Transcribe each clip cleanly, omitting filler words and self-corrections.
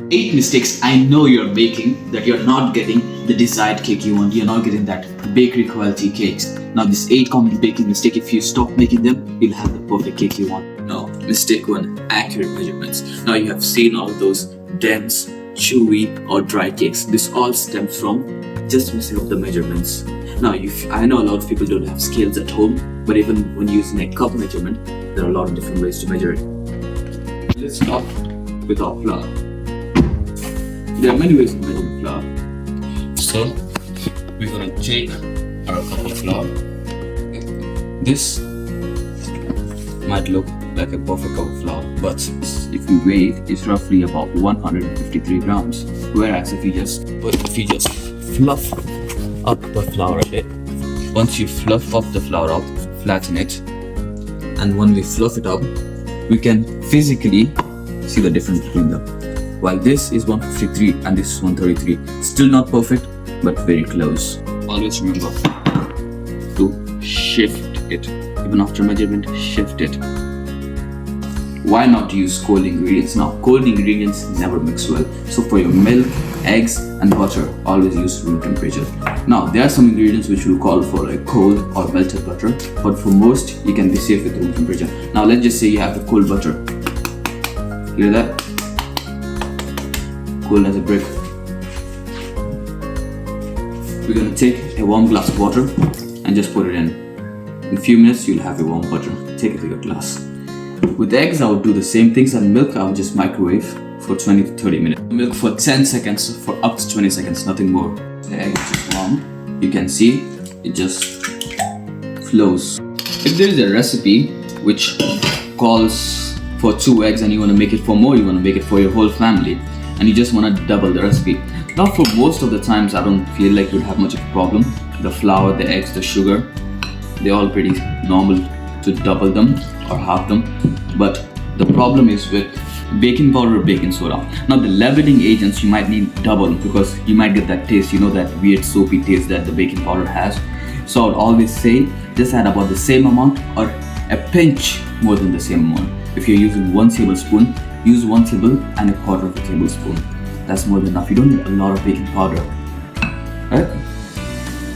8 mistakes I know you're making that you're not getting the desired cake you want. You're not getting that bakery quality cakes. Now this 8 common baking mistake, if you stop making them, you'll have the perfect cake you want. Now, mistake 1, accurate measurements. Now you have seen all those dense, chewy or dry cakes. This all stems from just missing up the measurements. Now, I know a lot of people don't have scales at home, but even when using a cup measurement, there are a lot of different ways to measure it. Let's start with our flour. There are many ways to measure flour. So, we're going to take our cup of flour. This might look like a perfect cup of flour, but if you weigh it, it's roughly about 153 grams. Whereas if you just fluff up the flour a bit, once you fluff up the flour up, flatten it, and when we fluff it up, we can physically see the difference between them. While this is 153 and this is 133, still not perfect, but very close. Always remember to shift it. Even after measurement, shift it. Why not use cold ingredients? Now, cold ingredients never mix well. So for your milk, eggs and butter, always use room temperature. Now, there are some ingredients which will call for a cold or melted butter, but for most, you can be safe with room temperature. Now, let's just say you have the cold butter. Hear that? Cold as a brick. We're going to take a warm glass of water and just put it in. In a few minutes, you'll have your warm butter. Take it to your glass. With eggs, I would do the same things, and milk, I would just microwave for 20 to 30 minutes. Milk for 10 seconds, for up to 20 seconds, nothing more. The egg is just warm. You can see it just flows. If there is a recipe which calls for 2 eggs and you want to make it for more, you want to make it for your whole family, and you just want to double the recipe. Now, for most of the times, I don't feel like you'll have much of a problem. The flour, the eggs, the sugar, they're all pretty normal to double them or half them. But the problem is with baking powder or baking soda. Now, the leavening agents, you might need double because you might get that taste, that weird soapy taste that the baking powder has. So I would always say just add about the same amount or a pinch more than the same amount. If you're using 1 tablespoon, use 1 1/4 of a tablespoon. That's more than enough. You don't need a lot of baking powder, right?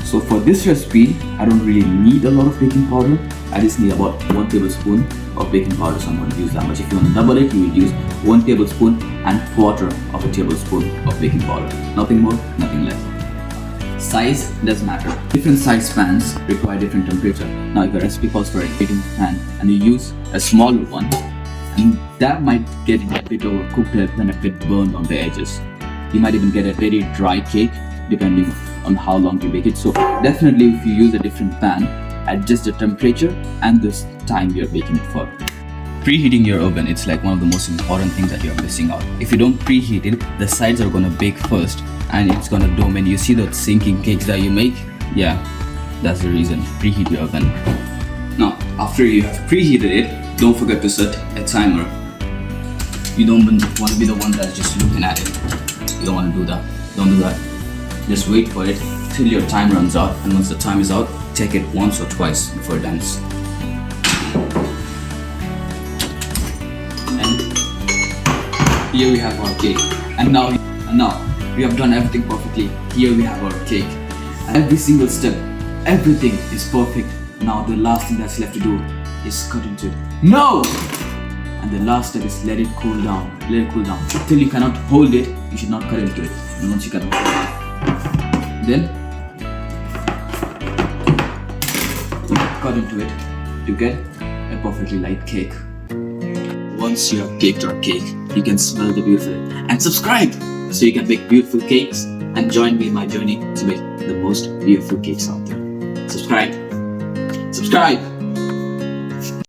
So for this recipe, I don't really need a lot of baking powder. I just need about 1 tablespoon of baking powder, so I'm going to use that much. If you want to double it, you will use 1 tablespoon and 1/4 of a tablespoon of baking powder. Nothing more, nothing less. Size doesn't matter. Different size pans require different temperature. Now, if your recipe calls for a baking pan and you use a smaller one, and that might get a bit overcooked and a bit burned on the edges. You might even get a very dry cake depending on how long you bake it. So definitely, if you use a different pan, adjust the temperature and the time you're baking it for. Preheating your oven, it's like one of the most important things that you're missing out. If you don't preheat it, the sides are going to bake first and it's going to dome. And you see those sinking cakes that you make? Yeah, that's the reason. Preheat your oven. Now, after you have preheated it, don't forget to set a timer. You don't want to be the one that's just looking at it. You don't want to do that. Don't do that. Just wait for it till your time runs out, and once the time is out, check it once or twice before it ends. And here we have our cake. And now we have done everything perfectly. Here we have our cake. Every single step, everything is perfect. Now the last thing that's left to do is cut into it. No! And the last step is let it cool down. Let it cool down. Till you cannot hold it, you should not cut into it. And once you cannot hold it, then cut into it to get a perfectly light cake. Once you have baked our cake, you can smell the beautiful and subscribe so you can make beautiful cakes and join me in my journey to make the most beautiful cakes out there. Subscribe. Subscribe.